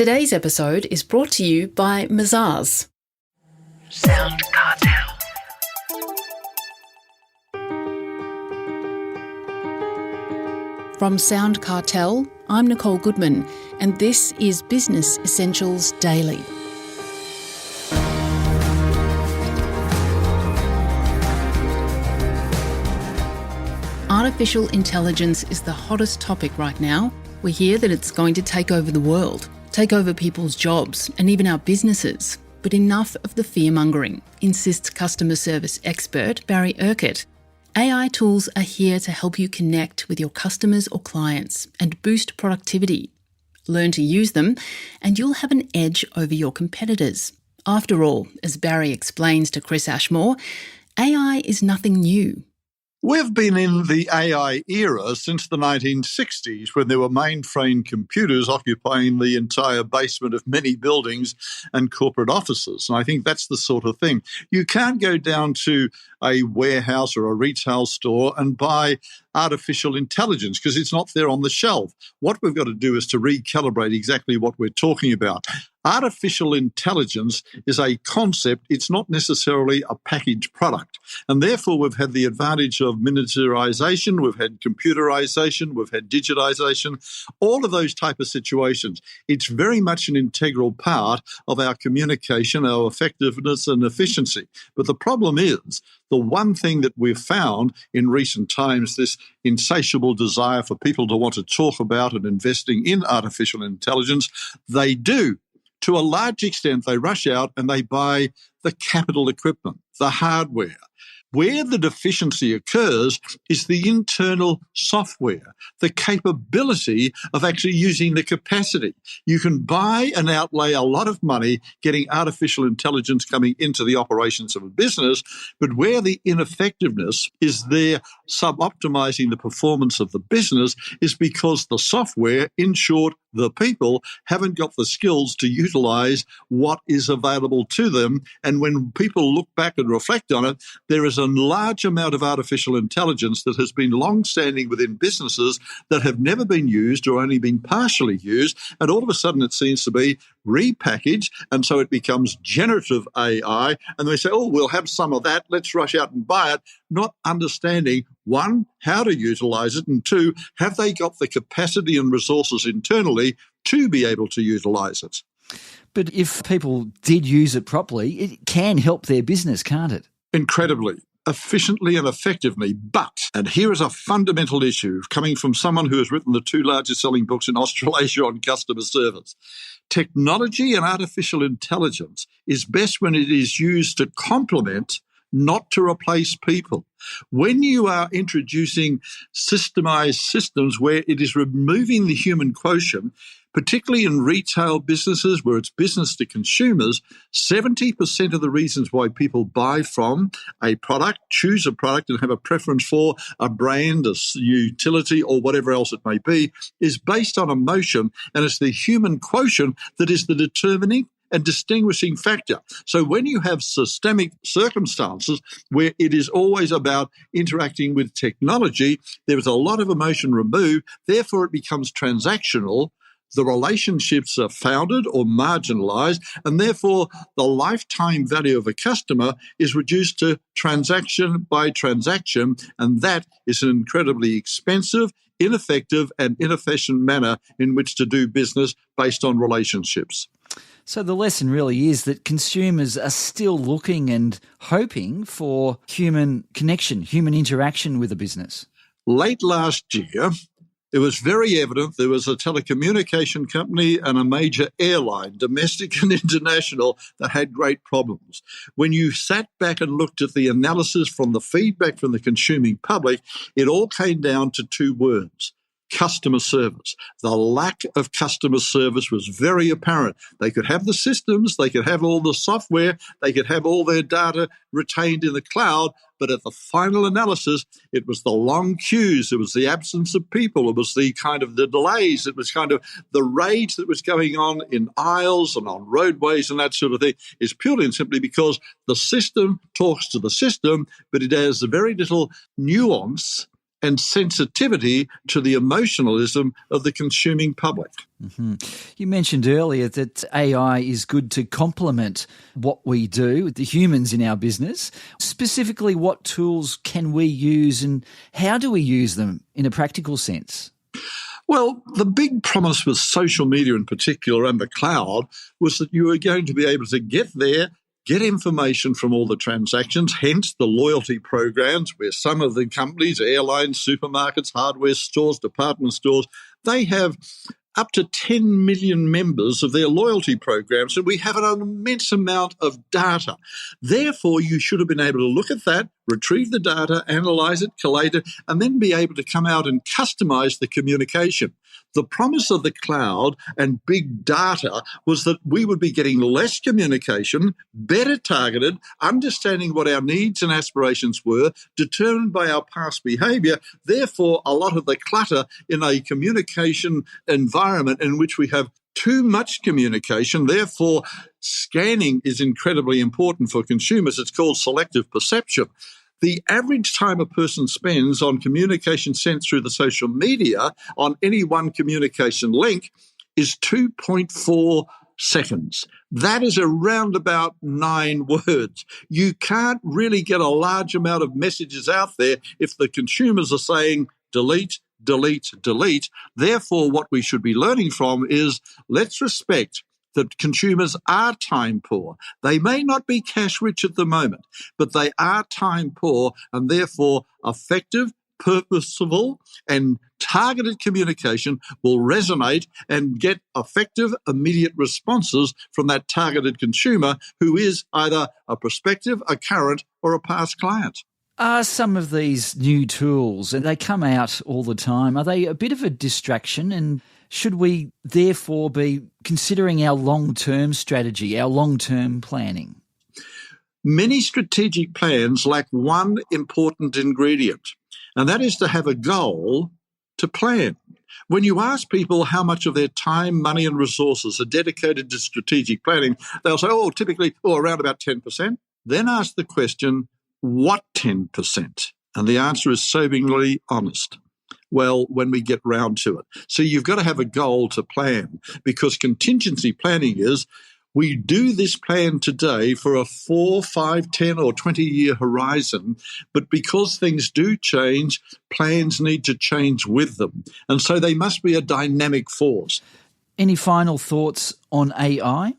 Today's episode is brought to you by Mazars. SoundCartel. From SoundCartel, I'm Nicole Goodman, and this is Business Essentials Daily. Artificial intelligence is the hottest topic right now. We hear that it's going to take over the world, take over people's jobs and even our businesses. But enough of the fear-mongering, insists customer service expert Barry Urquhart. AI tools are here to help you connect with your customers or clients and boost productivity. Learn to use them and you'll have an edge over your competitors. After all, as Barry explains to Chris Ashmore, AI is nothing new. We've been in the AI era since the 1960s, when there were mainframe computers occupying the entire basement of many buildings and corporate offices. And I think that's the sort of thing. You can't go down to a warehouse or a retail store and buy artificial intelligence because it's not there on the shelf. What we've got to do is to recalibrate exactly what we're talking about. Artificial intelligence is a concept. It's not necessarily a packaged product. And therefore, we've had the advantage of miniaturization, we've had computerization, we've had digitization, all of those type of situations. It's very much an integral part of our communication, our effectiveness and efficiency. But the problem is, the one thing that we've found in recent times, this insatiable desire for people to want to talk about and investing in artificial intelligence, they do. To a large extent, they rush out and they buy the capital equipment, the hardware. Where the deficiency occurs is the internal software, the capability of actually using the capacity. You can buy and outlay a lot of money getting artificial intelligence coming into the operations of a business, but where the ineffectiveness is there sub-optimizing the performance of the business is because the software, in short, the people, haven't got the skills to utilize what is available to them. And when people look back and reflect on it, there is a large amount of artificial intelligence that has been long-standing within businesses that have never been used or only been partially used. And all of a sudden it seems to be repackaged. And so it becomes generative AI. And they say, oh, we'll have some of that. Let's rush out and buy it. Not understanding, one, how to utilize it, and two, have they got the capacity and resources internally to be able to utilize it? But if people did use it properly, it can help their business, can't it? Incredibly, efficiently and effectively. But, and here is a fundamental issue coming from someone who has written the two largest selling books in Australasia on customer service. Technology and artificial intelligence is best when it is used to complement, not to replace people. When you are introducing systemized systems where it is removing the human quotient, particularly in retail businesses where it's business to consumers, 70% of the reasons why people buy from a product, choose a product and have a preference for a brand, a utility or whatever else it may be, is based on emotion, and it's the human quotient that is the determining and distinguishing factor. So when you have systemic circumstances where it is always about interacting with technology, there is a lot of emotion removed, therefore it becomes transactional. The relationships are founded or marginalized, and therefore the lifetime value of a customer is reduced to transaction by transaction, and that is an incredibly expensive, ineffective, and inefficient manner in which to do business based on relationships. So the lesson really is that consumers are still looking and hoping for human connection, human interaction with a business. Late last year, it was very evident there was a telecommunication company and a major airline, domestic and international, that had great problems. When you sat back and looked at the analysis from the feedback from the consuming public, it all came down to two words: customer service. The lack of customer service was very apparent. They could have the systems, they could have all the software, they could have all their data retained in the cloud, but at the final analysis, it was the long queues, it was the absence of people, it was the kind of the delays, it was kind of the rage that was going on in aisles and on roadways and that sort of thing, is purely and simply because the system talks to the system, but it has very little nuance and sensitivity to the emotionalism of the consuming public. Mm-hmm. You mentioned earlier that AI is good to complement what we do, the humans in our business. Specifically, what tools can we use and how do we use them in a practical sense? Well, the big promise with social media in particular and the cloud was that you were going to be able to get there, get information from all the transactions, hence the loyalty programs where some of the companies, airlines, supermarkets, hardware stores, department stores, they have up to 10 million members of their loyalty programs, and we have an immense amount of data. Therefore, you should have been able to look at that, retrieve the data, analyze it, collate it, and then be able to come out and customize the communication. The promise of the cloud and big data was that we would be getting less communication, better targeted, understanding what our needs and aspirations were, determined by our past behavior. Therefore, a lot of the clutter in a communication environment in which we have too much communication, therefore scanning is incredibly important for consumers. It's called selective perception. The average time a person spends on communication sent through the social media on any one communication link is 2.4 seconds. That is around about 9 words. You can't really get a large amount of messages out there if the consumers are saying delete, delete, delete. Therefore, what we should be learning from is let's respect that consumers are time poor. They may not be cash rich at the moment, but they are time poor, and therefore effective, purposeful and targeted communication will resonate and get effective, immediate responses from that targeted consumer who is either a prospective, a current, or a past client. Are some of these new tools, and they come out all the time, are they a bit of a distraction, and should we therefore be considering our long-term strategy, our long-term planning? Many strategic plans lack one important ingredient, and that is to have a goal to plan. When you ask people how much of their time, money and resources are dedicated to strategic planning, they'll say, typically, around about 10%. Then ask the question, what 10%? And the answer is soberingly honest. Well, when we get round to it. So you've got to have a goal to plan, because contingency planning is we do this plan today for a 4, 5, 10 or 20-year horizon, but because things do change, plans need to change with them. And so they must be a dynamic force. Any final thoughts on AI?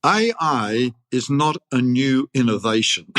AI is not a new innovation.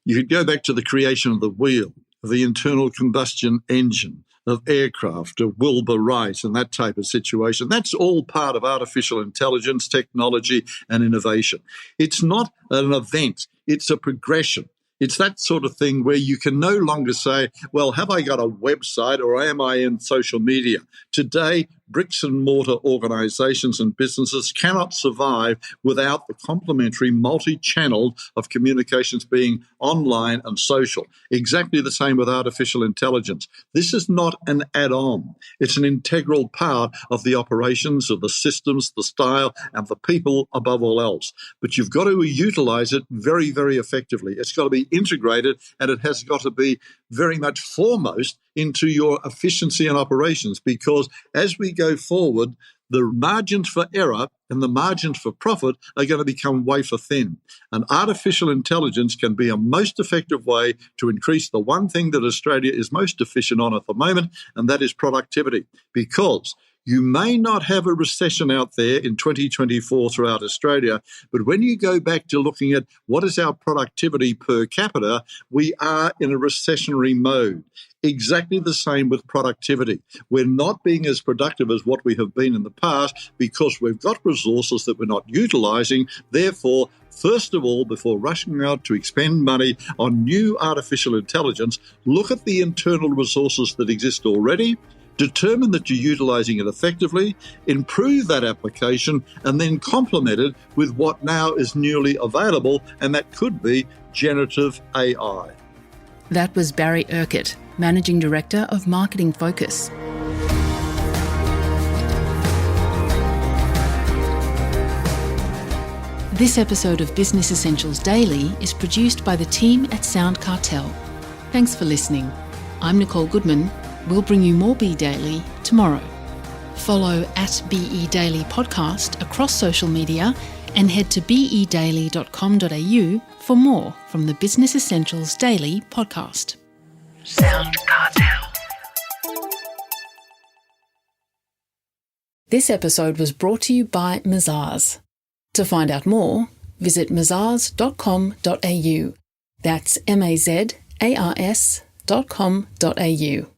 You could go back to the creation of the wheel, of the internal combustion engine, of aircraft, of Wilbur Wright and that type of situation. That's all part of artificial intelligence, technology and innovation. It's not an event, it's a progression. It's that sort of thing where you can no longer say, well, have I got a website or am I in social media? Today, bricks and mortar organizations and businesses cannot survive without the complementary multi-channel of communications being online and social. Exactly the same with artificial intelligence. This is not an add-on. It's an integral part of the operations of the systems, the style, and the people above all else. But you've got to utilize it very, very effectively. It's got to be integrated, and it has got to be very much foremost into your efficiency and operations, because as we go forward, the margins for error and the margins for profit are going to become wafer thin. And artificial intelligence can be a most effective way to increase the one thing that Australia is most efficient on at the moment, and that is productivity. Because you may not have a recession out there in 2024 throughout Australia, but when you go back to looking at what is our productivity per capita, we are in a recessionary mode. Exactly the same with productivity. We're not being as productive as what we have been in the past because we've got resources that we're not utilising. Therefore, first of all, before rushing out to expend money on new artificial intelligence, look at the internal resources that exist already, determine that you're utilising it effectively, improve that application, and then complement it with what now is newly available, and that could be generative AI. That was Barry Urquhart, Managing Director of Marketing Focus. This episode of Business Essentials Daily is produced by the team at SoundCartel. Thanks for listening. I'm Nicole Goodman. We'll bring you more Be Daily tomorrow. Follow @BE Daily Podcast across social media and head to bedaily.com.au for more from the Business Essentials Daily podcast. SoundCartel. This episode was brought to you by Mazars. To find out more, visit mazars.com.au. That's mazars.com.au.